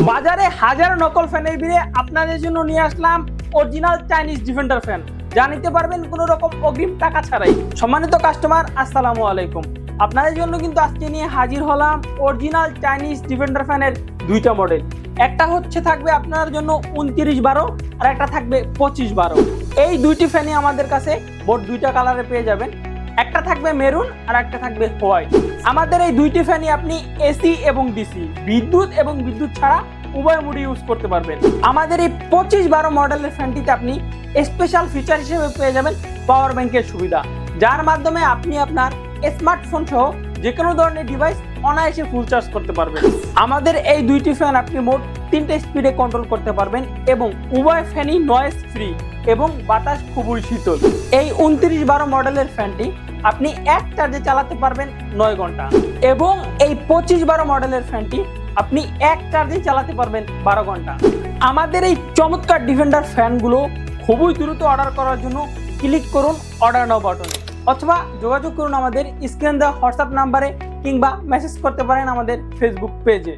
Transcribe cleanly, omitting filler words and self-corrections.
বাজারে হাজারো নকল ফ্যানের ভিড়ে আপনাদের জন্য নিয়ে আসলাম অরিজিনাল চাইনিজ ডিফেন্ডার ফ্যান, যা নিতে পারবেন কোনো রকম অগ্রিম টাকা ছাড়াই। সম্মানিত কাস্টমার, আসসালামু আলাইকুম। আপনাদের জন্য কিন্তু আজকে নিয়ে হাজির হলাম অরিজিনাল চাইনিজ ডিফেন্ডার ফ্যানের দুইটা মডেল। একটা হচ্ছে থাকবে আপনার জন্য 2912 আর একটা থাকবে 2512। এই দুইটি ফ্যানই আমাদের কাছে মোট দুইটা কালারে পেয়ে যাবেন। একটা থাকবে মেরুন আর একটা থাকবে হোয়াইট। আমাদের এই দুইটি ফ্যানই আপনি এসি এবং ডিসি, বিদ্যুৎ এবং বিদ্যুৎ ছাড়া উভয় মোডে ইউজ করতে পারবেন। আমাদের এই 2512 মডেলের ফ্যানটিতে আপনি স্পেশাল ফিচার হিসেবে পেয়ে যাবেন পাওয়ার ব্যাংকের সুবিধা, যার মাধ্যমে আপনি আপনার স্মার্টফোন সহ যে কোনো ধরনের ডিভাইস অনায়াসে ফুল চার্জ করতে পারবেন। আমাদের এই দুইটি ফ্যান আপনি মোট 3টে স্পিডে কন্ট্রোল করতে পারবেন এবং উভয় ফ্যানই নয়েজ ফ্রি এবং বাতাস খুবই শীতল। এই 2912 মডেলের ফ্যানটি আপনি এক চার্জে চালাতে পারবেন 9 ঘন্টা এবং এই 2512 মডেলের ফ্যানটি আপনি এক চার্জে চালাতে পারবেন 12 ঘন্টা। আমাদের এই চমৎকার ডিফেন্ডার ফ্যানগুলো খুবই দ্রুত অর্ডার করার জন্য ক্লিক করুন অর্ডার নাও বাটনে, অথবা যোগাযোগ করুন আমাদের স্ক্রিন দেওয়া হোয়াটসঅ্যাপ নাম্বারে, কিংবা মেসেজ করতে পারেন আমাদের ফেসবুক পেজে।